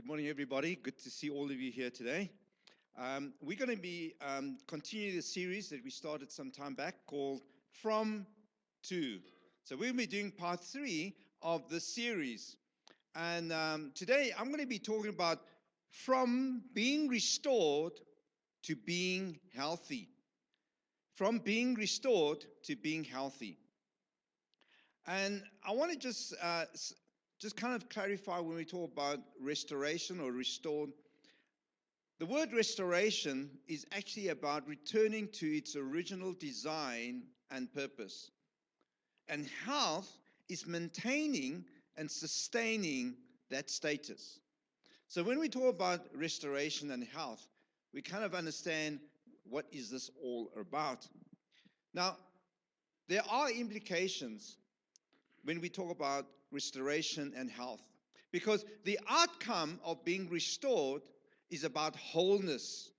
Good morning, everybody. Good to see all of you here today. We're going to be continuing the series that we started some time back called From To. So we'll be doing part 3 of the series. And today I'm going to be talking about from being restored to being healthy. From being restored to being healthy. And I want to just kind of clarify when we talk about restoration or restored. The word restoration is actually about returning to its original design and purpose. And health is maintaining and sustaining that status. So when we talk about restoration and health, we kind of understand what is this all about. Now, there are implications when we talk about restoration and health, because the outcome of being restored is about wholeness,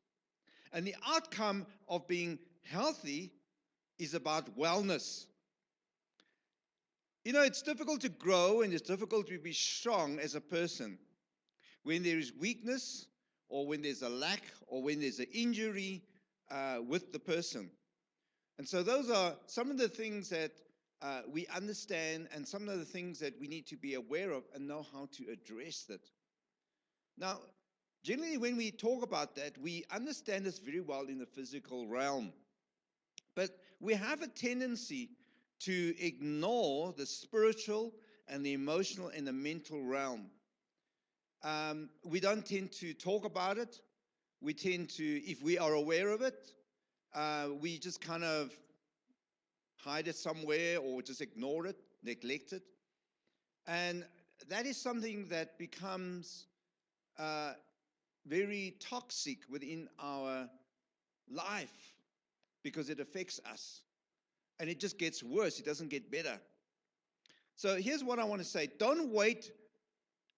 and the outcome of being healthy is about wellness. You know, it's difficult to grow and it's difficult to be strong as a person when there is weakness or when there's a lack or when there's an injury with the person. And so those are some of the things that we understand and some of the things that we need to be aware of and know how to address that. Now, generally, when we talk about that, we understand this very well in the physical realm. But we have a tendency to ignore the spiritual and the emotional and the mental realm. We don't tend to talk about it. We tend to, if we are aware of it, we just kind of hide it somewhere or just ignore it, neglect it. And that is something that becomes very toxic within our life because it affects us. And it just gets worse. It doesn't get better. So here's what I want to say. Don't wait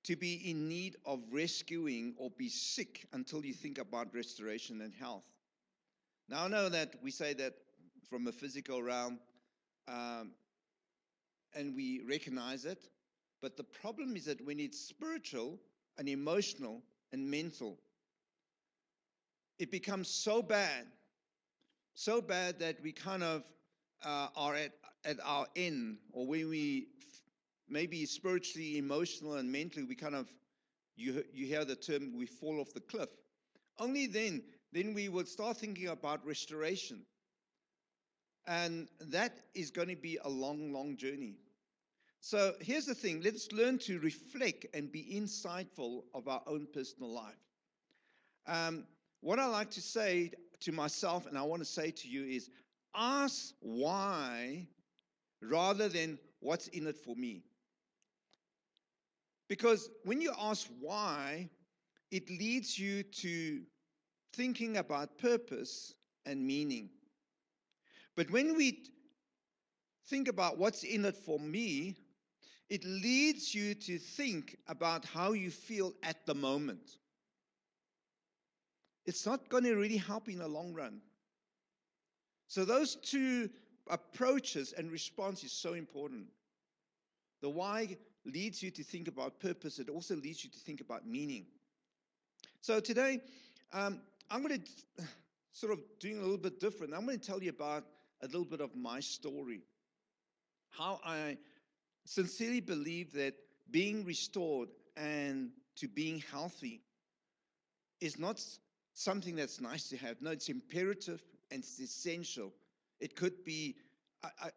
to be in need of rescuing or be sick until you think about restoration and health. Now, I know that we say that from a physical realm, and we recognize it. But the problem is that when it's spiritual and emotional and mental, it becomes so bad that we kind of are at our end, or when we maybe spiritually, emotional, and mentally, we kind of, you hear the term, we fall off the cliff. Only then we will start thinking about restoration. And that is going to be a long, long journey. So here's the thing. Let's learn to reflect and be insightful of our own personal life. What I like to say to myself, and I want to say to you, is ask why rather than what's in it for me. Because when you ask why, it leads you to thinking about purpose and meaning. But when we think about what's in it for me, it leads you to think about how you feel at the moment. It's not going to really help in the long run. So those two approaches and response is so important. The why leads you to think about purpose. It also leads you to think about meaning. So today, I'm going to sort of doing a little bit different. I'm going to tell you about a little bit of my story. How I sincerely believe that being restored and to being healthy is not something that's nice to have. No, it's imperative and it's essential. It could be,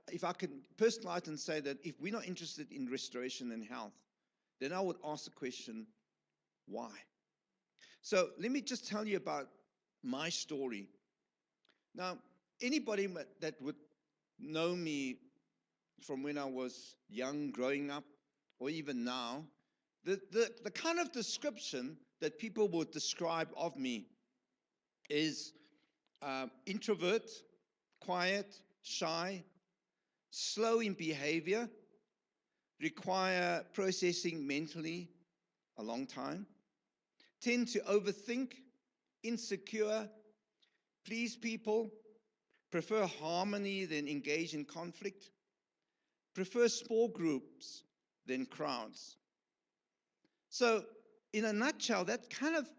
if I can personalize and say that if we're not interested in restoration and health, then I would ask the question, why? So let me just tell you about my story. Now, anybody that would know me from when I was young, growing up, or even now, the kind of description that people would describe of me is introvert, quiet, shy, slow in behavior, require processing mentally a long time, tend to overthink, insecure, please people, prefer harmony than engage in conflict, prefer small groups than crowds. So in a nutshell, that kind of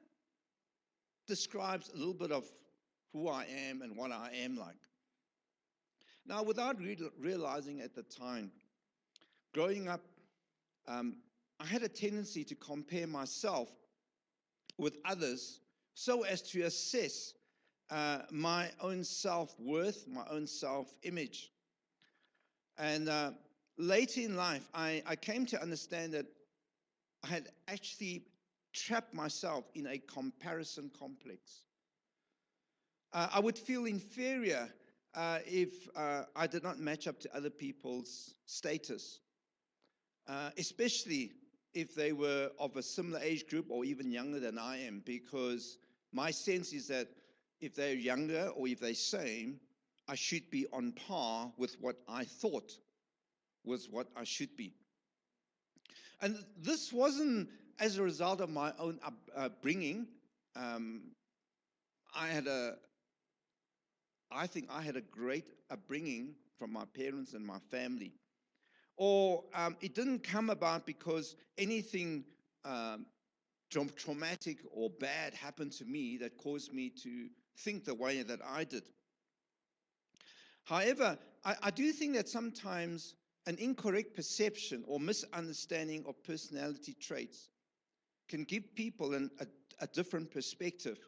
describes a little bit of who I am and what I am like. Now, without realizing at the time, growing up, I had a tendency to compare myself with others so as to assess my own self-worth, my own self-image. And later in life, I came to understand that I had actually trapped myself in a comparison complex. I would feel inferior if I did not match up to other people's status, especially if they were of a similar age group or even younger than I am, because my sense is that if they're younger or if they're same, I should be on par with what I thought was what I should be. And this wasn't as a result of my own upbringing. I think I had a great upbringing from my parents and my family. Or it didn't come about because anything traumatic or bad happened to me that caused me to think the way that I did. However, I do think that sometimes an incorrect perception or misunderstanding of personality traits can give people a different perspective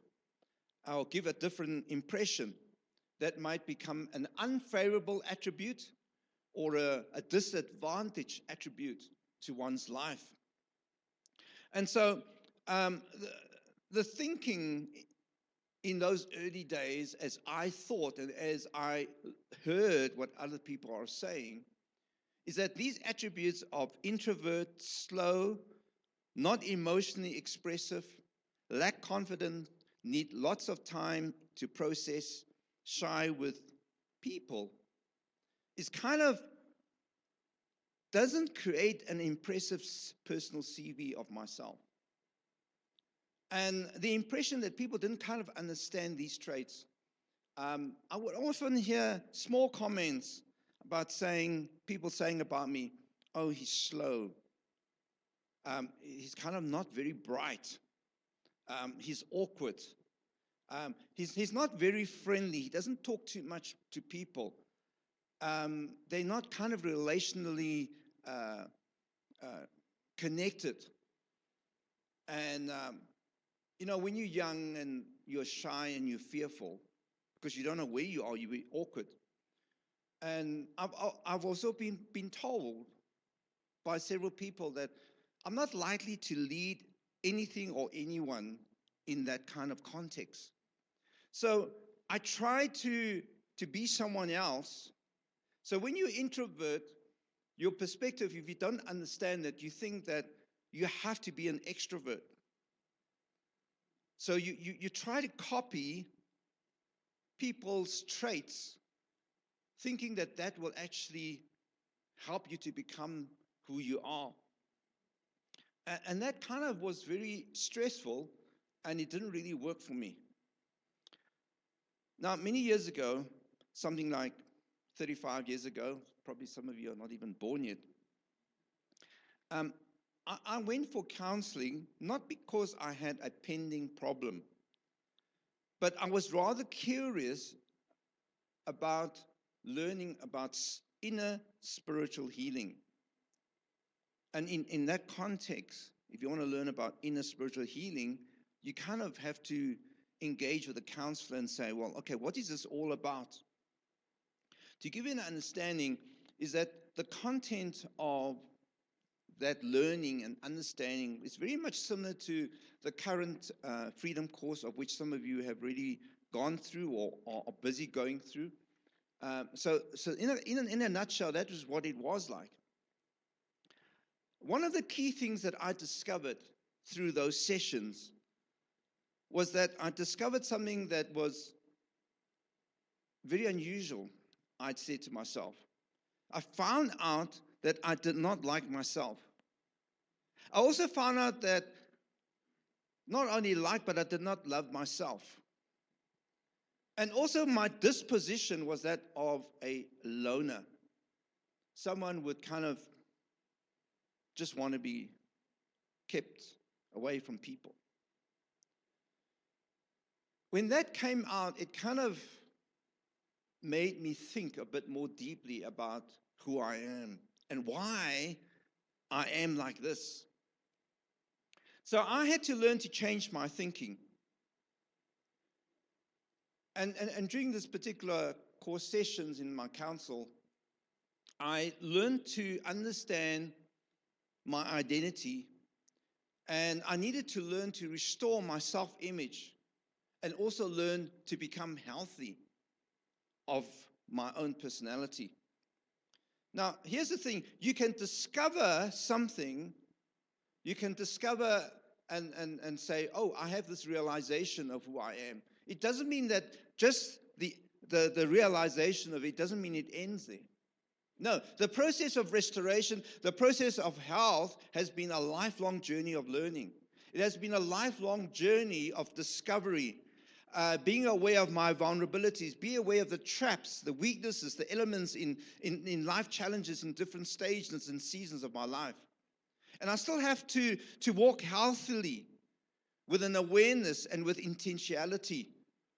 or give a different impression that might become an unfavorable attribute or a disadvantaged attribute to one's life. And so the thinking in those early days, as I thought and as I heard what other people are saying, is that these attributes of introvert, slow, not emotionally expressive, lack confidence, need lots of time to process, shy with people, is kind of doesn't create an impressive personal CV of myself. And the impression that people didn't kind of understand these traits. I would often hear small comments about people saying about me, oh, he's slow. He's kind of not very bright. He's awkward. He's not very friendly. He doesn't talk too much to people. They're not kind of relationally connected. And when you're young and you're shy and you're fearful, because you don't know where you are, you're awkward. And I've also been told by several people that I'm not likely to lead anything or anyone in that kind of context. So I try to be someone else. So when you're introvert, your perspective, if you don't understand that, you think that you have to be an extrovert. So you try to copy people's traits, thinking that that will actually help you to become who you are. And that kind of was very stressful, and it didn't really work for me. Now, many years ago, something like 35 years ago, probably some of you are not even born yet, I went for counseling, not because I had a pending problem, but I was rather curious about learning about inner spiritual healing. And in that context, if you want to learn about inner spiritual healing, you kind of have to engage with a counselor and say, well, okay, what is this all about? To give you an understanding is that the content of that learning and understanding is very much similar to the current Freedom course, of which some of you have really gone through or are busy going through. So in a nutshell, that is what it was like. One of the key things that I discovered through those sessions was that I discovered something that was very unusual, I'd say to myself. I found out that I did not like myself. I also found out that not only like, but I did not love myself. And also my disposition was that of a loner. Someone would kind of just want to be kept away from people. When that came out, it kind of made me think a bit more deeply about who I am and why I am like this. So I had to learn to change my thinking. And during this particular course sessions in my counsel, I learned to understand my identity, and I needed to learn to restore my self-image and also learn to become healthy of my own personality. Now, here's the thing. You can discover something. You can discover and say, oh, I have this realization of who I am. It doesn't mean that just the realization of it doesn't mean it ends there. No, the process of restoration, the process of health has been a lifelong journey of learning. It has been a lifelong journey of discovery, being aware of my vulnerabilities, be aware of the traps, the weaknesses, the elements in life challenges in different stages and seasons of my life. And I still have to walk healthily with an awareness and with intentionality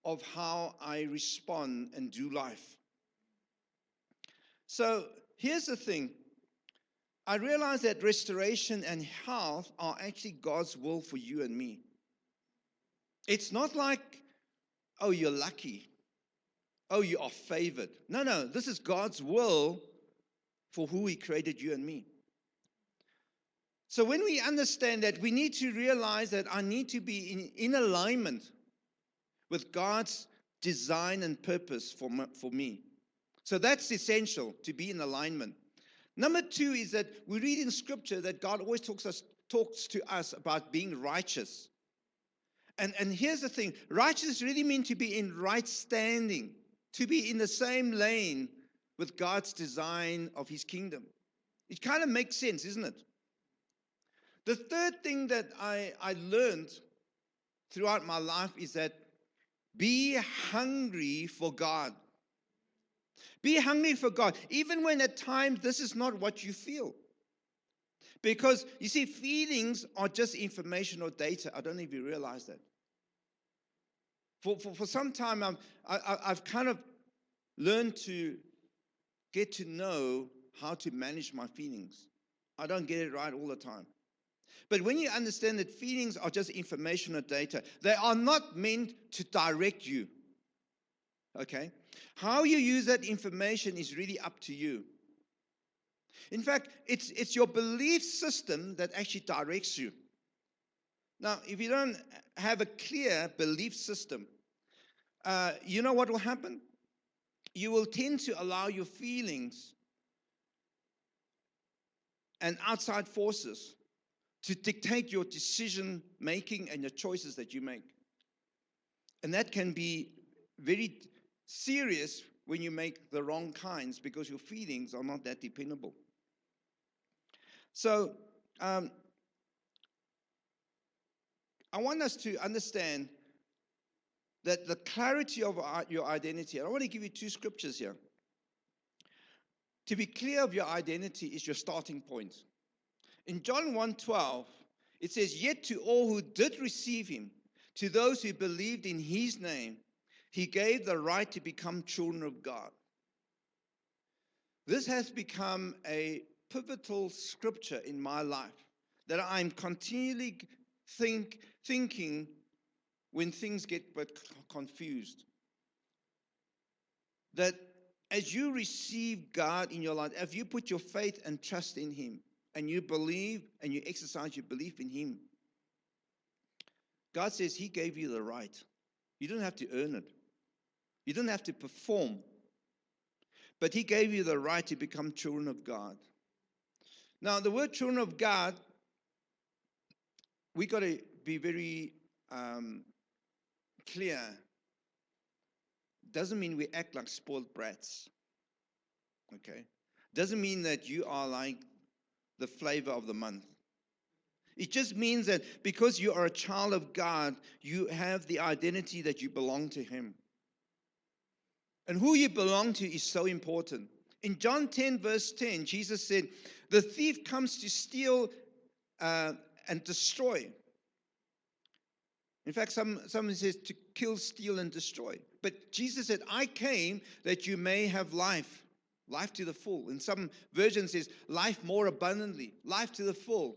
of how I respond and do life. So here's the thing. I realize that restoration and health are actually God's will for you and me. It's not like, oh, you're lucky. Oh, you are favored. No, this is God's will for who He created you and me. So when we understand that, we need to realize that I need to be in alignment with God's design and purpose for me. So that's essential, to be in alignment. Number two is that we read in Scripture that God always talks to us about being righteous. And here's the thing. Righteous really means to be in right standing, to be in the same lane with God's design of His kingdom. It kind of makes sense, isn't it? The third thing that I learned throughout my life is that be hungry for God. Be hungry for God, even when at times this is not what you feel. Because, you see, feelings are just information or data. I don't know if you realize that. For some time, I've kind of learned to get to know how to manage my feelings. I don't get it right all the time. But when you understand that feelings are just information or data, they are not meant to direct you. Okay? How you use that information is really up to you. In fact, it's your belief system that actually directs you. Now, if you don't have a clear belief system, you know what will happen? You will tend to allow your feelings and outside forces to dictate your decision making and your choices that you make. And that can be very serious when you make the wrong kinds, because your feelings are not that dependable. So I want us to understand that the clarity of your identity, and I want to give you two scriptures here. To be clear of your identity is your starting point. In John 1:12, it says, "Yet to all who did receive Him, to those who believed in His name, He gave the right to become children of God." This has become a pivotal scripture in my life, that I'm continually thinking when things get a bit confused. That as you receive God in your life, if you put your faith and trust in Him, and you believe and you exercise your belief in Him, God says He gave you the right. You don't have to earn it. You don't have to perform. But He gave you the right to become children of God. Now, the word children of God, we got to be very clear. Doesn't mean we act like spoiled brats. Okay? Doesn't mean that you are like the flavor of the month. It just means that because you are a child of God, you have the identity that you belong to Him. And who you belong to is so important. In John 10, verse 10, Jesus said, "The thief comes to steal and destroy. In fact, someone says to kill, steal, and destroy. But Jesus said, I came that you may have life, life to the full. In some versions says life more abundantly, life to the full.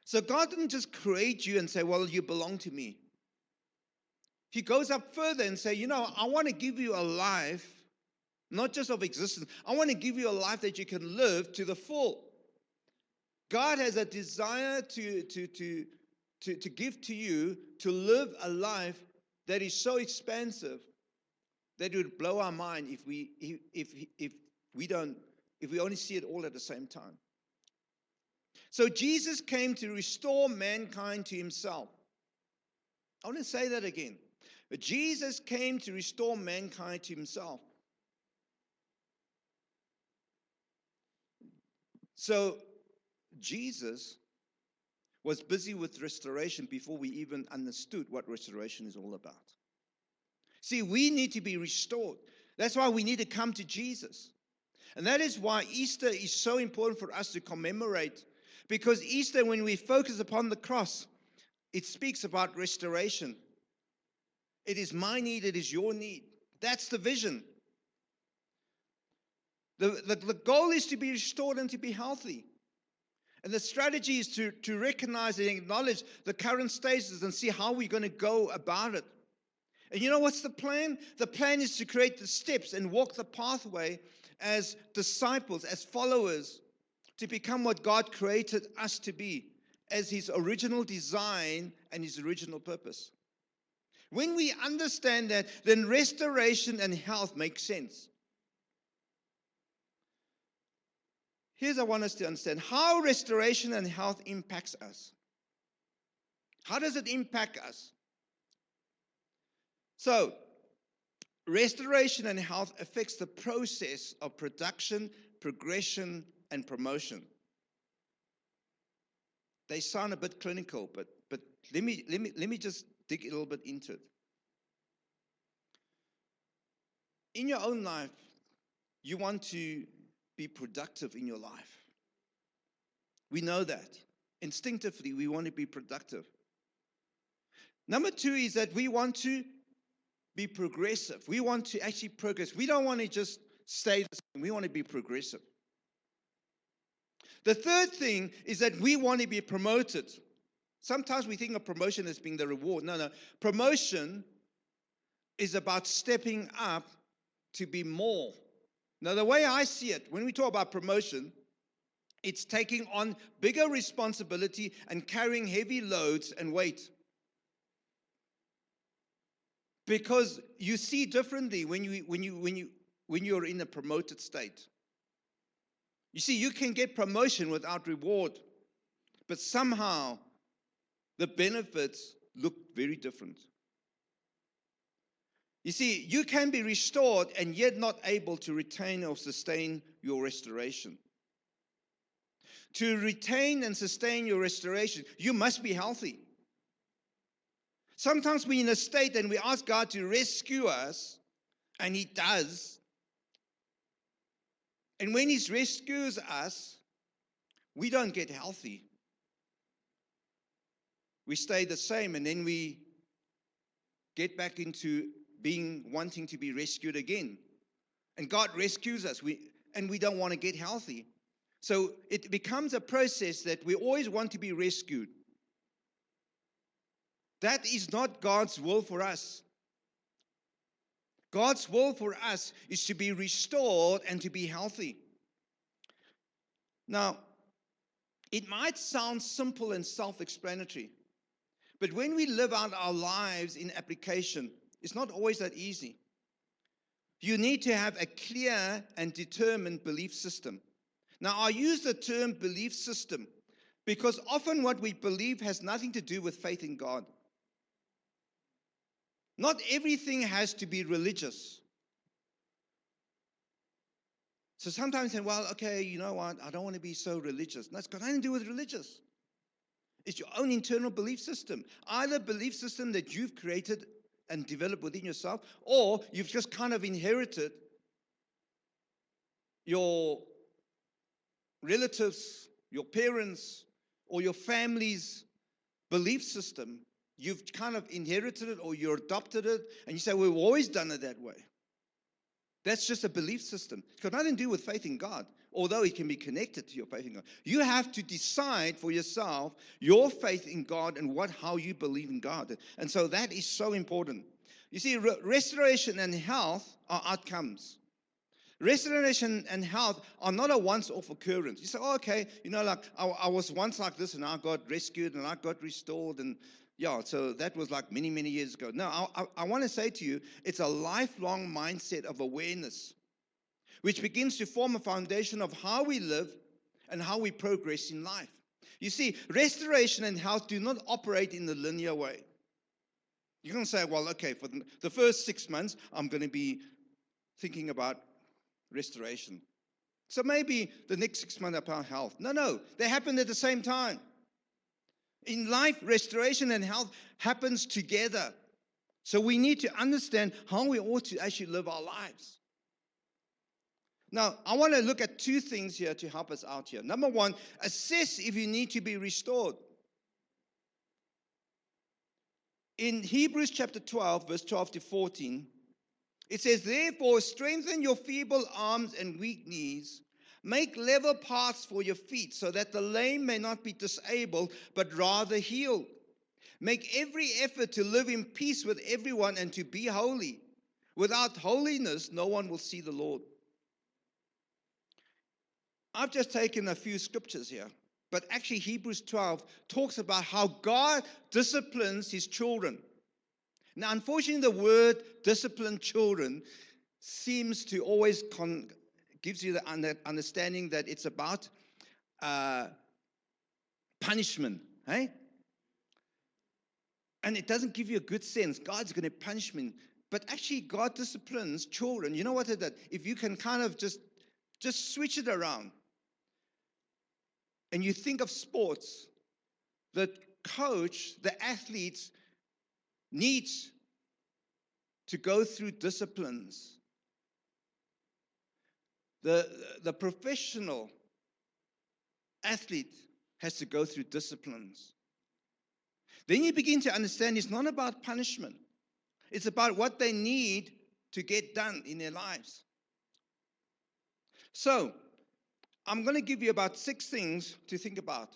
So God didn't just create you and say, well, you belong to me. He goes up further and say, I want to give you a life, not just of existence. I want to give you a life that you can live to the full. God has a desire to give to you to live a life that is so expansive that it would blow our mind if we only see it all at the same time. So Jesus came to restore mankind to himself. I want to say that again. But Jesus came to restore mankind to himself. So Jesus was busy with restoration before we even understood what restoration is all about. See, we need to be restored. That's why we need to come to Jesus. And that is why Easter is so important for us to commemorate. Because Easter, when we focus upon the cross, it speaks about restoration. It is my need, it is your need. That's the vision. The goal is to be restored and to be healthy. And the strategy is to recognize and acknowledge the current status and see how we're going to go about it. And you know what's the plan? The plan is to create the steps and walk the pathway as disciples, as followers, to become what God created us to be, as his original design and his original purpose. When we understand that, then restoration and health make sense. Here's what I want us to understand how restoration and health impacts us. How does it impact us? So, restoration and health affects the process of production, progression, and promotion. They sound a bit clinical, but let me just dig a little bit into it. In your own life, you want to be productive in your life. We know that. Instinctively, we want to be productive. Number two is that we want to be progressive. We want to actually progress. We don't want to just stay the same. We want to be progressive. The third thing is that we want to be promoted. Sometimes we think of promotion as being the reward. No. Promotion is about stepping up to be more. Now, the way I see it, when we talk about promotion, it's taking on bigger responsibility and carrying heavy loads and weight. Because you see differently when you're in a promoted state. You see, you can get promotion without reward, but somehow the benefits look very different. You see, you can be restored and yet not able to retain or sustain your restoration. To retain and sustain your restoration, you must be healthy. Sometimes we're in a state and we ask God to rescue us, and he does. And when he rescues us, we don't get healthy. We stay the same, and then we get back into wanting to be rescued again. And God rescues us, and we don't want to get healthy. So it becomes a process that we always want to be rescued. That is not God's will for us. God's will for us is to be restored and to be healthy. Now, it might sound simple and self-explanatory, but when we live out our lives in application, it's not always that easy. You need to have a clear and determined belief system. Now, I use the term belief system because often what we believe has nothing to do with faith in God. Not everything has to be religious. So sometimes say, well, okay, you know what? I don't want to be so religious. No, it's got nothing to do with religious. It's your own internal belief system. Either belief system that you've created and developed within yourself, or you've just kind of inherited your relatives, your parents, or your family's belief system. You've kind of inherited it or you adopted it, and you say, we've always done it that way. That's just a belief system. It's got nothing to do with faith in God, although it can be connected to your faith in God. You have to decide for yourself your faith in God and how you believe in God. And so that is so important. You see, restoration and health are outcomes. Restoration and health are not a once-off occurrence. You say, oh, okay, like I was once like this and I got rescued and I got restored and yeah, so that was like many, many years ago. No, I want to say to you, it's a lifelong mindset of awareness, which begins to form a foundation of how we live and how we progress in life. You see, restoration and health do not operate in the linear way. You can say, well, okay, for the first 6 months, I'm going to be thinking about restoration. So maybe the next 6 months about health. No, they happen at the same time. In life, restoration and health happens together. So we need to understand how we ought to actually live our lives. Now, I want to look at two things here to help us out here. Number one, assess if you need to be restored. In Hebrews chapter 12, verse 12 to 14, it says, therefore, strengthen your feeble arms and weak knees. Make level paths for your feet, so that the lame may not be disabled, but rather healed. Make every effort to live in peace with everyone and to be holy. Without holiness, no one will see the Lord. I've just taken a few scriptures here, but actually Hebrews 12 talks about how God disciplines his children. Now, unfortunately, the word discipline children seems to always gives you the understanding that it's about punishment, hey? And it doesn't give you a good sense. God's going to punish me. But actually, God disciplines children. You know what it is? If you can kind of just switch it around. And you think of sports, the coach, the athletes needs to go through disciplines. The professional athlete has to go through disciplines. Then you begin to understand it's not about punishment. It's about what they need to get done in their lives. So, I'm going to give you about 6 things to think about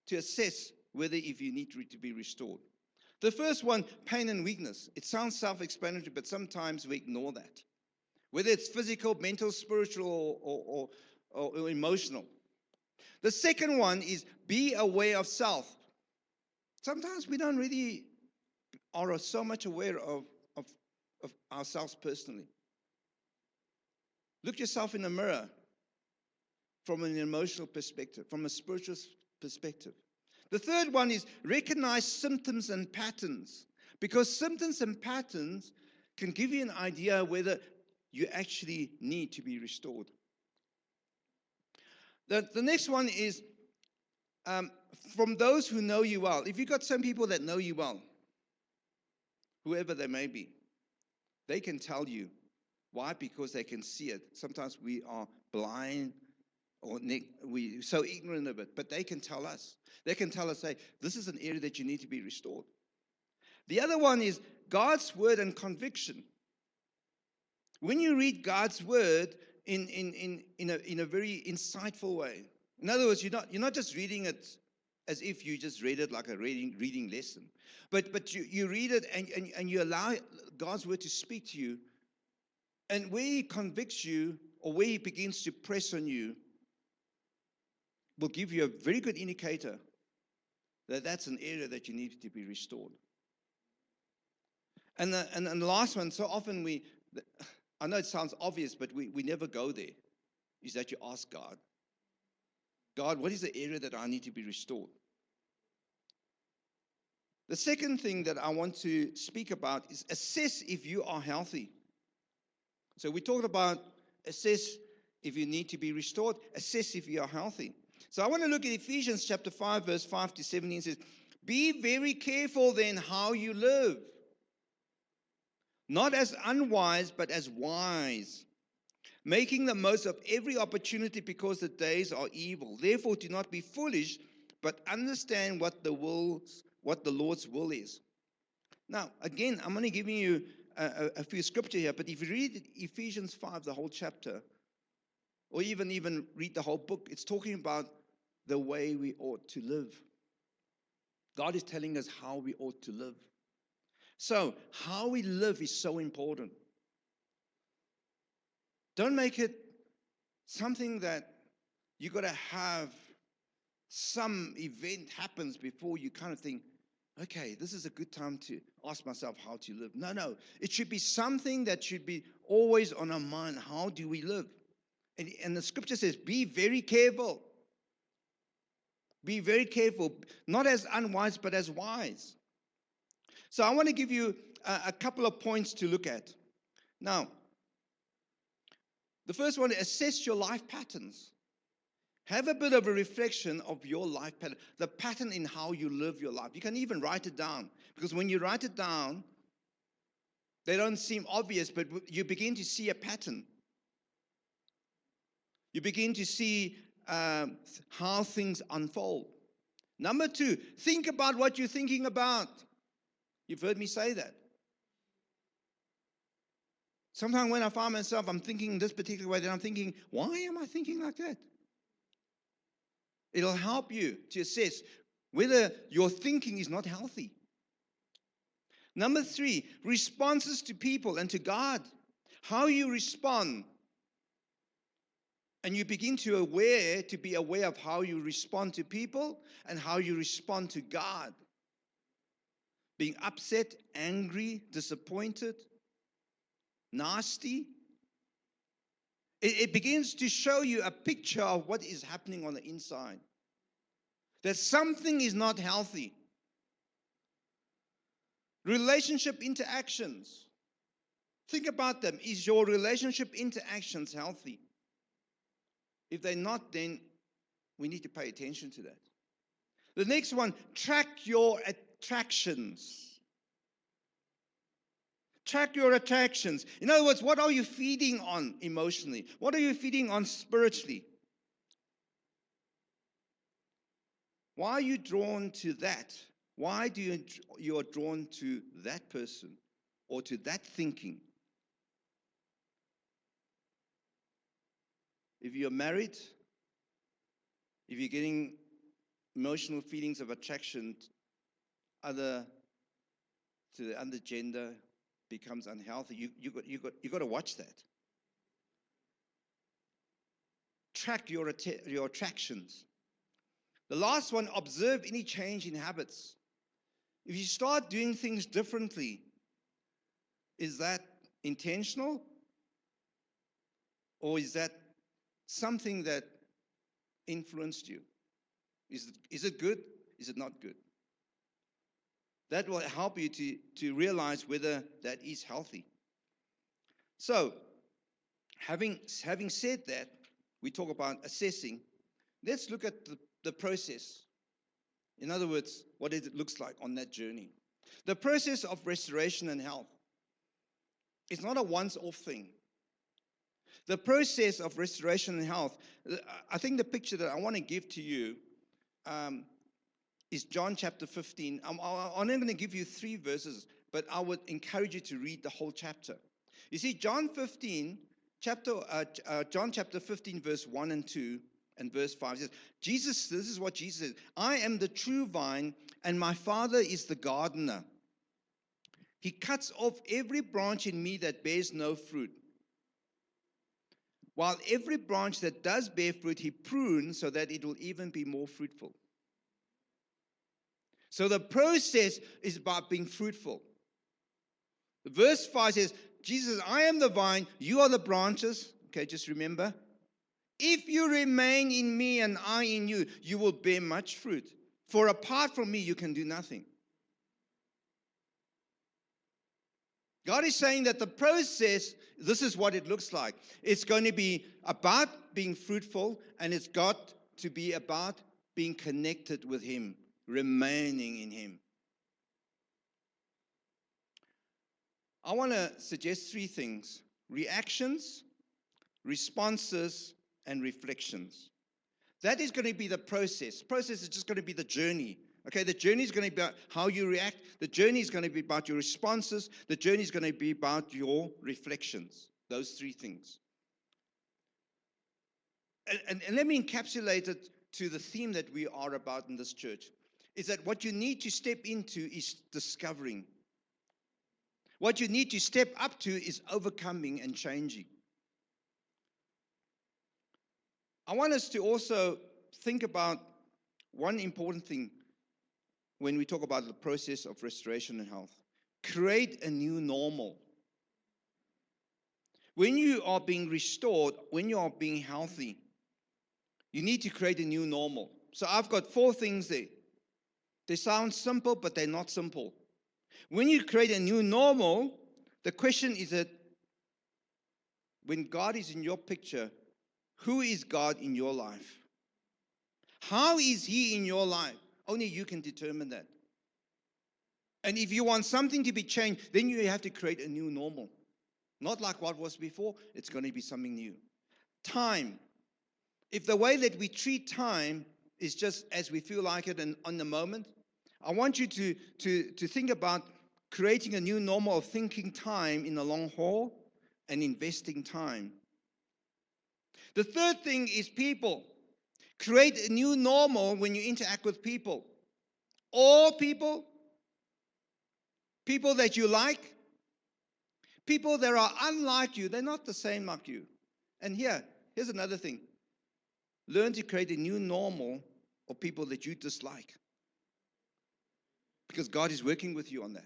to assess whether if you need to be restored. The first one, pain and weakness. It sounds self-explanatory, but sometimes we ignore that. Whether it's physical, mental, spiritual, or emotional. The second one is be aware of self. Sometimes we don't really are so much aware of ourselves personally. Look yourself in the mirror from an emotional perspective, from a spiritual perspective. The third one is recognize symptoms and patterns, because symptoms and patterns can give you an idea whether you actually need to be restored. The next one is from those who know you well. If you've got some people that know you well, whoever they may be, they can tell you. Why? Because they can see it. Sometimes we are blind or we're so ignorant of it, but they can tell us. They can tell us, hey, this is an area that you need to be restored. The other one is God's word and conviction. When you read God's word in a very insightful way, in other words, you're not just reading it as if you just read it like a reading lesson, but you read it and you allow God's word to speak to you, and where He convicts you or where He begins to press on you will give you a very good indicator that that's an area that you need to be restored. And the last one, so often I know it sounds obvious, but we never go there, is that you ask God, God, what is the area that I need to be restored? The second thing that I want to speak about is assess if you are healthy. So we talked about assess if you need to be restored, assess if you are healthy. So I want to look at Ephesians chapter 5, verse 5 to 17. It says, be very careful then how you live, not as unwise, but as wise, making the most of every opportunity because the days are evil. Therefore, do not be foolish, but understand what the what the Lord's will is. Now, again, I'm only giving you a few scripture here, but if you read Ephesians 5, the whole chapter, or even read the whole book, it's talking about the way we ought to live. God is telling us how we ought to live. So, how we live is so important. Don't make it something that you got to have some event happens before you kind of think, okay, this is a good time to ask myself how to live. No. It should be something that should be always on our mind. How do we live? And the scripture says, be very careful. Be very careful, not as unwise, but as wise. So I want to give you a couple of points to look at. Now, the first one, assess your life patterns. Have a bit of a reflection of your life pattern, the pattern in how you live your life. You can even write it down, because when you write it down, they don't seem obvious, but you begin to see a pattern. You begin to see how things unfold. Number 2, think about what you're thinking about. You've heard me say that. Sometimes when I find myself, I'm thinking this particular way, then I'm thinking, why am I thinking like that? It'll help you to assess whether your thinking is not healthy. Number 3, responses to people and to God. How you respond. And you begin to be aware of how you respond to people and how you respond to God. Being upset, angry, disappointed, nasty. It begins to show you a picture of what is happening on the inside. That something is not healthy. Relationship interactions. Think about them. Is your relationship interactions healthy? If they're not, then we need to pay attention to that. The next one, track your attractions. Track your attractions. In other words, what are you feeding on emotionally? What are you feeding on spiritually? Why are you drawn to that? Why do you are drawn to that person or to that thinking? If you're married, if you're getting emotional feelings of attraction to the other gender becomes unhealthy, you got to watch that. Track your attractions. The last one, observe any change in habits. If you start doing things differently, is that intentional? Or is that something that influenced you? Is it good? Is it not good? That will help you to realize whether that is healthy. So, having said that, we talk about assessing. Let's look at the process. In other words, what it looks like on that journey. The process of restoration and health. It's not a once-off thing. The process of restoration and health, I think the picture that I want to give to you is John chapter 15. I'm only going to give you 3 verses, but I would encourage you to read the whole chapter. You see, John chapter 15, verse 1 and 2, and verse 5 says, this is what Jesus says, I am the true vine, and my Father is the gardener. He cuts off every branch in me that bears no fruit, while every branch that does bear fruit, he prunes so that it will even be more fruitful. So the process is about being fruitful. Verse 5 says, Jesus, I am the vine, you are the branches. Okay, just remember. If you remain in me and I in you, you will bear much fruit. For apart from me, you can do nothing. God is saying that the process, this is what it looks like. It's going to be about being fruitful, and it's got to be about being connected with Him, remaining in Him. I want to suggest 3 things: reactions, responses, and reflections. That is going to be the process. Process is just going to be the journey Okay, the journey is going to be about how you react. The journey is going to be about your responses. The journey is going to be about your reflections. Those three things. And let me encapsulate it to the theme that we are about in this church, is that what you need to step into is discovering. What you need to step up to is overcoming and changing. I want us to also think about one important thing when we talk about the process of restoration and health. Create a new normal. When you are being restored, when you are being healthy, you need to create a new normal. So I've got 4 things there. They sound simple, but they're not simple. When you create a new normal, the question is that when God is in your picture, who is God in your life? How is He in your life? Only you can determine that. And if you want something to be changed, then you have to create a new normal. Not like what was before, it's going to be something new. Time. If the way that we treat time is just as we feel like it and on the moment, I want you to think about creating a new normal of thinking time in the long haul and investing time. The third thing is people. Create a new normal when you interact with people. All people, people that you like, people that are unlike you, they're not the same like you. And here's another thing. Learn to create a new normal of people that you dislike. Because God is working with you on that.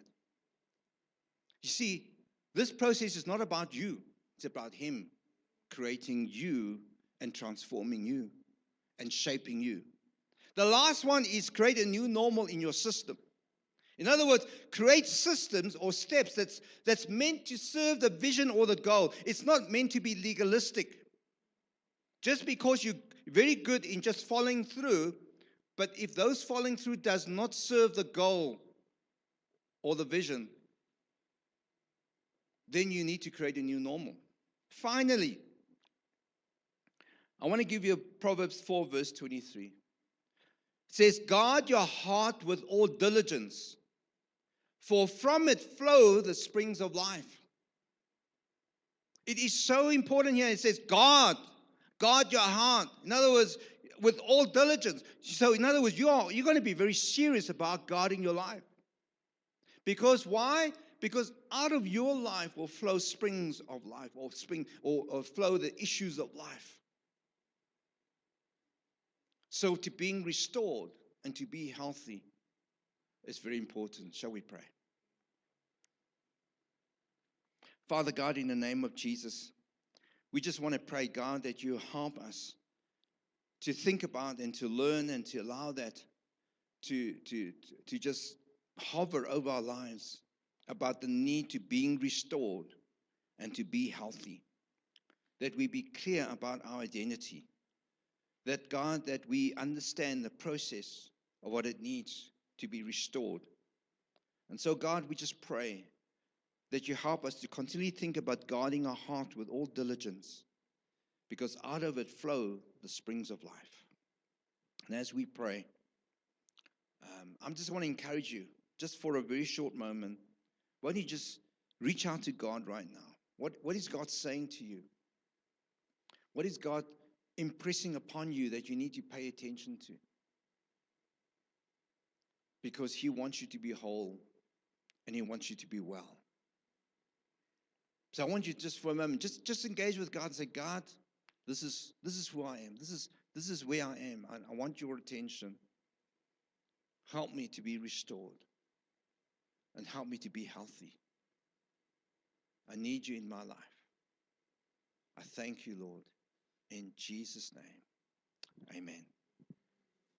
You see, this process is not about you. It's about Him creating you and transforming you and shaping you. The last one is create a new normal in your system. In other words, create systems or steps that's meant to serve the vision or the goal. It's not meant to be legalistic. Just because you're very good in just following through, but if those following through does not serve the goal or the vision, then you need to create a new normal. Finally, I want to give you Proverbs 4 verse 23. It says, guard your heart with all diligence, for from it flow the springs of life. It is so important here. It says, guard your heart. In other words, with all diligence. So in other words, you're going to be very serious about guarding your life. Because why? Because out of your life will flow springs of life, or flow the issues of life. So to being restored and to be healthy is very important. Shall we pray? Father God, in the name of Jesus, we just want to pray, God, that you help us to think about and to learn and to allow that to just hover over our lives about the need to being restored and to be healthy. That we be clear about our identity. That, God, that we understand the process of what it needs to be restored. And so, God, we just pray that you help us to continually think about guarding our heart with all diligence, because out of it flow the springs of life. And as we pray, I just want to encourage you, just for a very short moment, why don't you just reach out to God right now? What is God saying to you? What is God impressing upon you that you need to pay attention to? Because He wants you to be whole and He wants you to be well. So I want you just for a moment, just engage with God and say, God, this is who I am. This is where I am. I want your attention. Help me to be restored and help me to be healthy. I need you in my life. I thank you, Lord. In Jesus' name, amen.